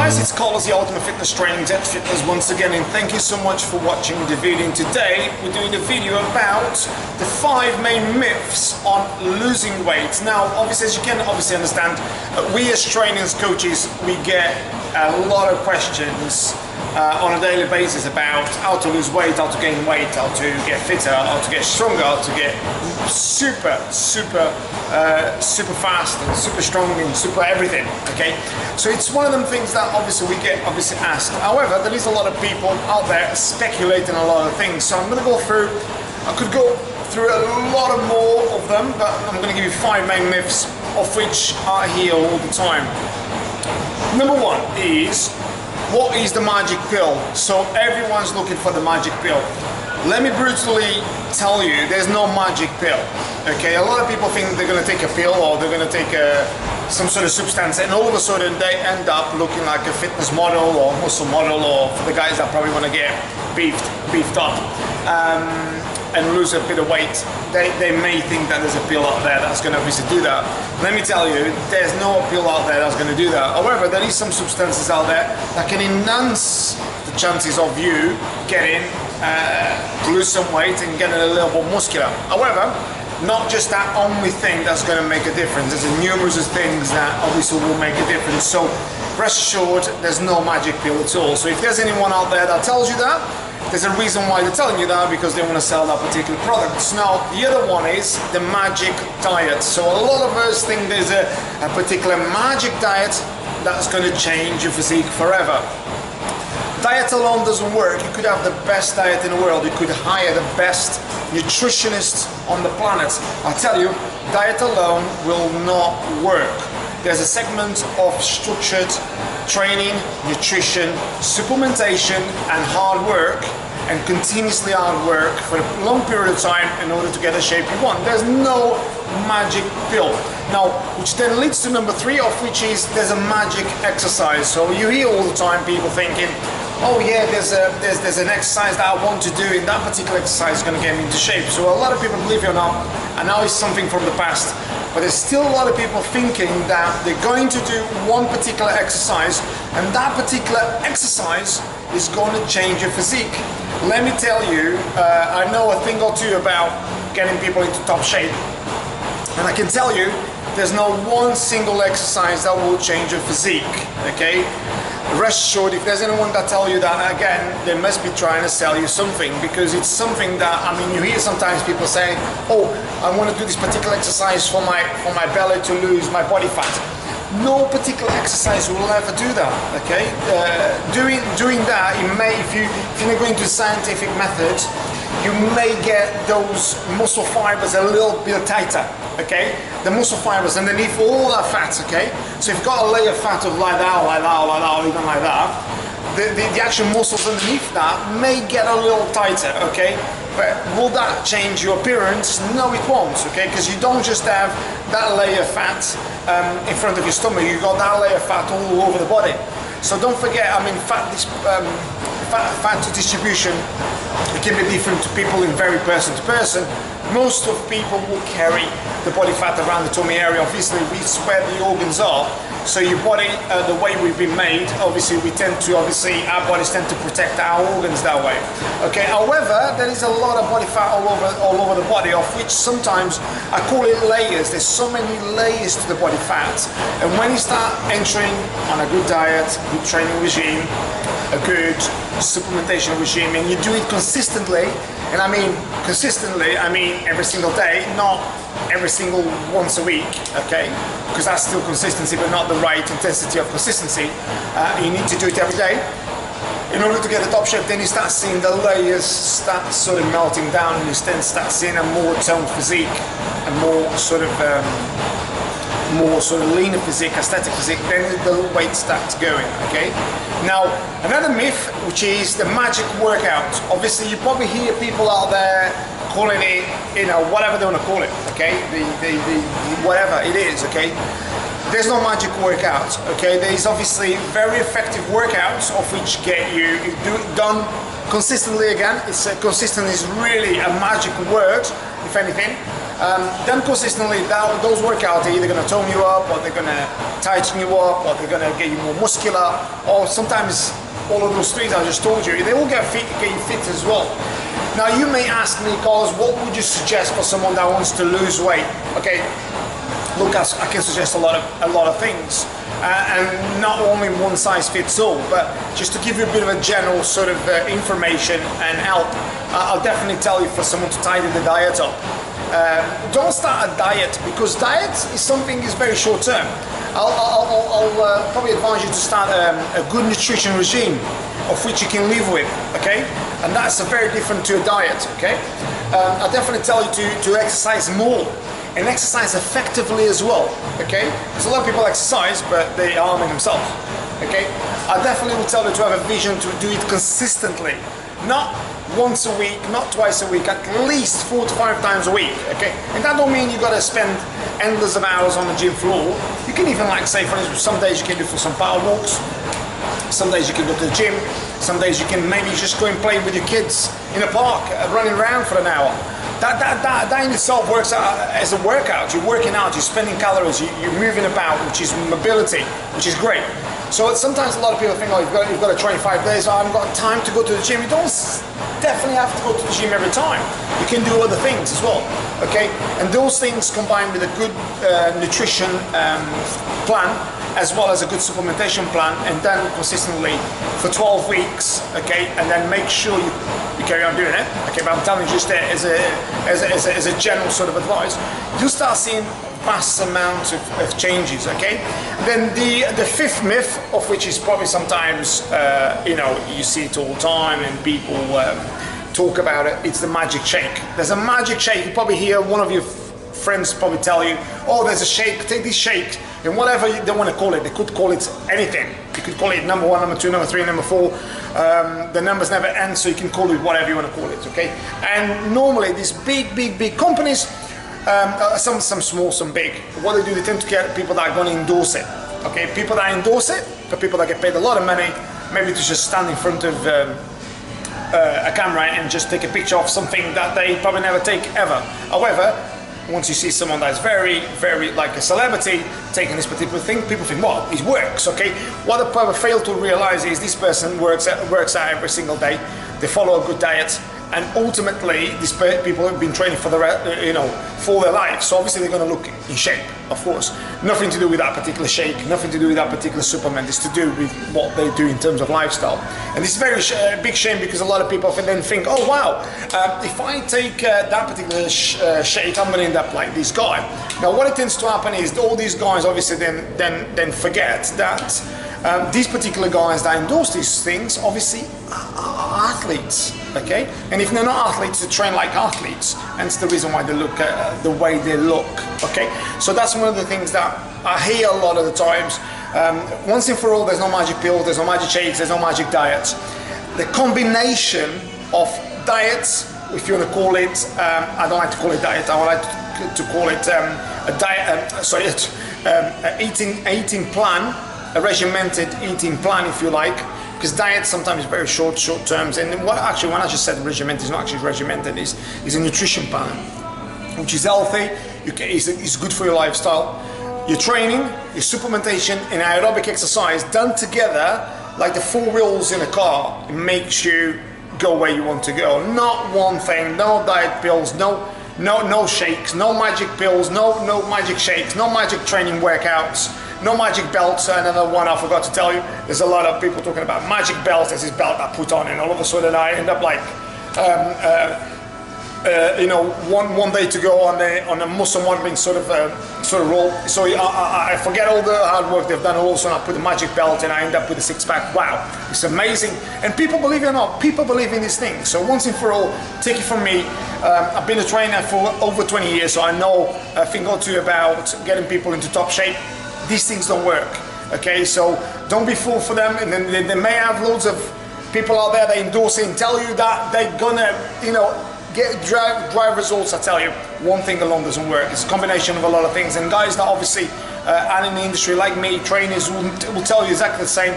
guys, it's Carlos, the Ultimate Fitness Training Jet Fitness once again, and thank you so much for watching the video. And today we're doing a video about the 5 main myths on losing weight. Now obviously, as you can understand, we as trainers, coaches, we get a lot of questions on a daily basis about how to lose weight, how to gain weight, how to get fitter, how to get stronger, how to get super fast and super strong and super everything. Okay, so it's one of them things that obviously we get asked. However, there is a lot of people out there speculating a lot of things, so I'm going to go through. I could go through a lot of more of them, but I'm going to give you 5 main myths, of which I hear all the time. Number 1 is, what is the magic pill? So everyone's looking for the magic pill. Let me brutally tell you, there's no magic pill. Okay, a lot of people think they're going to take a pill or they're going to take some sort of substance, and all of a sudden they end up looking like a fitness model or muscle model, or for the guys that probably want to get beefed up and lose a bit of weight. They may think that there's a pill out there that's going to obviously do that. Let me tell you, there's no pill out there that's going to do that. However, there is some substances out there that can enhance the chances of you getting to lose some weight and getting a little bit muscular. However, not just that only thing that's going to make a difference. There's numerous things that obviously will make a difference. So rest assured, there's no magic pill at all. So if there's anyone out there that tells you that, there's a reason why they're telling you that, because they want to sell that particular product. Now, the other one is the magic diet. So a lot of us think there's a particular magic diet that's going to change your physique forever. Diet alone doesn't work. You could have the best diet in the world. You could hire the best nutritionist on the planet. I'll tell you, diet alone will not work. There's a segment of structured training, nutrition, supplementation, and hard work, and continuously hard work for a long period of time in order to get the shape you want. There's no magic pill. Now, which then leads to number 3, of which is there's a magic exercise. So you hear all the time people thinking, oh yeah, there's an exercise that I want to do, and that particular exercise is going to get me into shape. So a lot of people, believe it or not, and now it's something from the past, but there's still a lot of people thinking that they're going to do one particular exercise, and that particular exercise is going to change your physique. Let me tell you, I know a thing or two about getting people into top shape, and I can tell you, there's no one single exercise that will change your physique. Okay? Rest assured, if there's anyone that tell you that, again, they must be trying to sell you something, because it's something that, I mean, you hear sometimes people saying, oh, I want to do this particular exercise for my belly to lose my body fat. No particular exercise will ever do that. Okay, doing that, it may, if you're not going to scientific methods, you may get those muscle fibers a little bit tighter. Okay, the muscle fibers underneath all that fat. Okay, so if you've got a layer of fat of like that, even like that, the actual muscles underneath that may get a little tighter. Okay, but will that change your appearance? No, it won't. Okay, because you don't just have that layer of fat in front of your stomach, you got that layer of fat all over the body. So don't forget, I mean, fat distribution, it can be different to people in very person to person. Most of people will carry the body fat around the tummy area. Obviously, it's where the organs are. So your body, the way we've been made, obviously our bodies tend to protect our organs that way. Okay. However, there is a lot of body fat all over the body, of which sometimes I call it layers. There's so many layers to the body fat, and when you start entering on a good diet, good training regime, a good supplementation regime, and you do it consistently, and I mean consistently, I mean every single day, not every single once a week, okay? Because that's still consistency, but not the right intensity of consistency. You need to do it every day in order to get a top shape. Then you start seeing the layers start sort of melting down, and you then start seeing a more toned physique, a more sort of leaner physique, aesthetic physique. Then the weight starts going. Okay. Now, another myth, which is the magic workout. Obviously, you probably hear people out there calling it, you know, whatever they want to call it. Okay, the whatever it is. Okay. There's no magic workout. Okay. There is obviously very effective workouts of which get you done consistently. Again, consistent is really a magic word, if anything. Done consistently, those workouts are either going to tone you up, or they're going to tighten you up, or they're going to get you more muscular, or sometimes all of those things I just told you, they will get you fit as well. Now you may ask me, Carlos, what would you suggest for someone that wants to lose weight? Okay, look, I can suggest a lot of things, and not only one size fits all, but just to give you a bit of a general sort of information and help, I'll definitely tell you for someone to tidy the diet up. Don't start a diet, because diet is something is very short term. I'll probably advise you to start a good nutrition regime of which you can live with, okay? And that's very different to a diet, okay? I'll definitely tell you to exercise more and exercise effectively as well, okay? Because a lot of people exercise, but they are harming themselves, okay? I definitely will tell you to have a vision to do it consistently, not once a week, not twice a week, at least 4 to 5 times a week, okay? And that don't mean you gotta spend endless of hours on the gym floor. You can even, like, say, for instance, some days you can do for some power walks, some days you can go to the gym, some days you can maybe just go and play with your kids in a park, running around for an hour. That in itself works out as a workout. You're working out, you're spending calories, you're moving about, which is mobility, which is great. So sometimes a lot of people think, oh, you've got to train 5 days, I haven't got time to go to the gym. You don't definitely have to go to the gym every time. You can do other things as well, okay? And those things combined with a good nutrition plan, as well as a good supplementation plan, and then consistently for 12 weeks, okay? And then make sure you carry on doing it, okay? But I'm telling you just as a general sort of advice, you'll start seeing vast amounts of changes, okay? Then the fifth myth, of which is probably sometimes, you know, you see it all the time and people talk about it, it's the magic shake. There's a magic shake. You probably hear one of your friends probably tell you, oh, there's a shake, take this shake, and whatever they want to call it. They could call it anything. You could call it number 1, number 2, number 3, number 4. The numbers never end, so you can call it whatever you want to call it, okay? And normally these big companies, some small, some big, what they do, they tend to get people that are going to endorse it, okay? People that endorse it, for people that get paid a lot of money, maybe to just stand in front of a camera and just take a picture of something that they probably never take ever. However, once you see someone that's very like a celebrity taking this particular thing, people think, well, it works, okay? What they probably fail to realize is this person works out every single day. They follow a good diet, and ultimately these people have been training for for their life, so obviously they're going to look in shape, of course. Nothing to do with that particular shake, nothing to do with that particular supplement. It's to do with what they do in terms of lifestyle. And this is very big shame, because a lot of people then think, oh wow, if I take that particular shake, I'm going to end up like this guy. Now what it tends to happen is all these guys obviously then forget that these particular guys that endorse these things obviously are athletes, okay? And if they're not athletes, they train like athletes, and it's the reason why they look the way they look, okay? So that's one of the things that I hear a lot of the times. Once and for all, there's no magic pills, there's no magic shakes, there's no magic diets. The combination of diets, if you want to call it, I don't like to call it diet, I would like to call it a diet, eating plan, a regimented eating plan, if you like, because diet sometimes is very short terms. And when I just said regimented, it's not actually regimented, it's a nutrition plan, which is healthy, it's good for your lifestyle. Your training, your supplementation, and aerobic exercise done together, like the 4 wheels in a car, it makes you go where you want to go. Not one thing, no diet pills, no shakes, no magic pills, no magic shakes, no magic training workouts, no magic belts. Another one I forgot to tell you, there's a lot of people talking about magic belts. There's this belt I put on, and all of a sudden I end up like one day to go on a muscle modeling sort of role. So I forget all the hard work they've done. Also, I put a magic belt and I end up with a 6-pack. Wow, it's amazing. And people, believe it or not, people believe in these things. So once and for all, take it from me. I've been a trainer for over 20 years, so I know a thing or two about getting people into top shape. These things don't work, okay? So don't be fooled for them. And then they may have loads of people out there that endorse it and tell you that they're gonna, drive results. I tell you, one thing alone doesn't work. It's a combination of a lot of things. And guys that obviously are in the industry like me, trainers, will tell you exactly the same.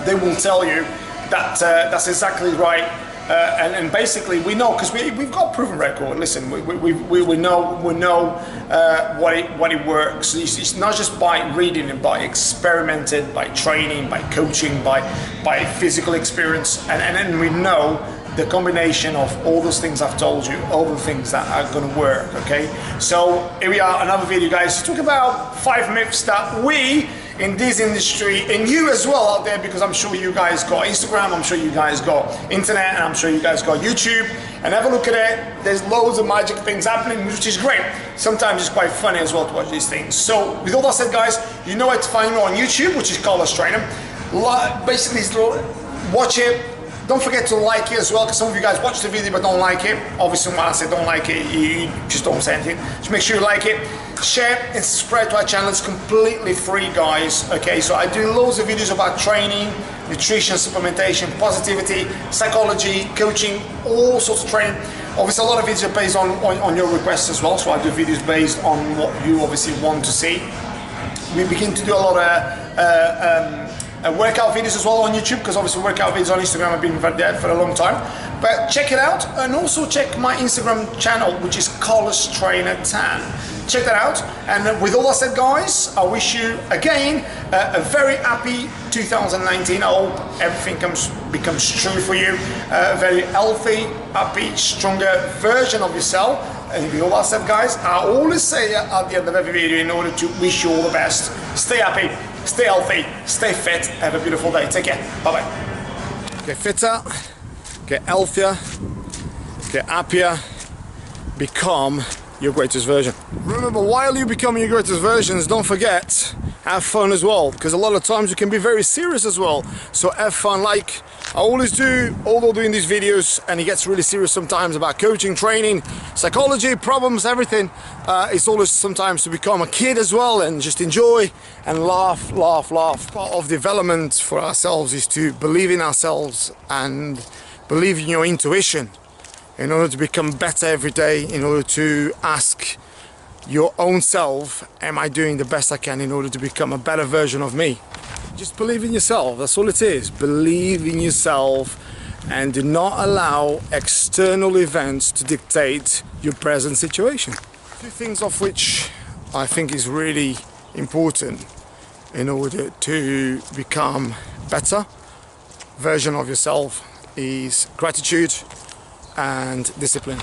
They will tell you that that's exactly right. and basically we know, because we've got proven record. Listen, we know what it works. It's not just by reading it, by experimenting, by training, by coaching, by physical experience, and then we know the combination of all those things I've told you, all the things that are going to work. Okay, so here we are, another video, guys, to talk about 5 myths that we in this industry, and you as well out there, because I'm sure you guys got Instagram, I'm sure you guys got internet, and I'm sure you guys got YouTube, and have a look at it. There's loads of magic things happening, which is great. Sometimes it's quite funny as well to watch these things. So with all that said, guys, you know where to find me on YouTube, which is Carlos Trainer. Basically, watch it. Don't forget to like it as well, because some of you guys watch the video but don't like it. Obviously, when I say don't like it, you just don't say anything. Just make sure you like it, share, and subscribe to our channel. It's completely free, guys. Okay, so I do loads of videos about training, nutrition, supplementation, positivity, psychology, coaching, all sorts of training. Obviously, a lot of videos are based on your requests as well, so I do videos based on what you obviously want to see. We begin to do a lot of workout videos as well on YouTube, because obviously workout videos on Instagram have been there for a long time. But check it out, and also check my Instagram channel, which is Carlos Trainer 10. Check that out. And with all that said, guys, I wish you again a very happy 2019. I hope everything becomes true for you. A very healthy, happy, stronger version of yourself. And with all that said, guys, I always say at the end of every video, in order to wish you all the best, stay happy, stay healthy, stay fit, have a beautiful day. Take care. Bye-bye. Get fitter, get healthier, get happier, become your greatest version. Remember, while you become your greatest versions, don't forget, have fun as well, because a lot of times you can be very serious as well. So have fun, like I always do, although doing these videos, and it gets really serious sometimes about coaching, training, psychology, problems, everything. It's always sometimes to become a kid as well and just enjoy and laugh, laugh, laugh. Part of development for ourselves is to believe in ourselves and believe in your intuition, in order to become better every day, in order to ask your own self, am I doing the best I can in order to become a better version of me? Just believe in yourself, that's all it is. Believe in yourself and do not allow external events to dictate your present situation. 2 things of which I think is really important in order to become better version of yourself is gratitude and discipline.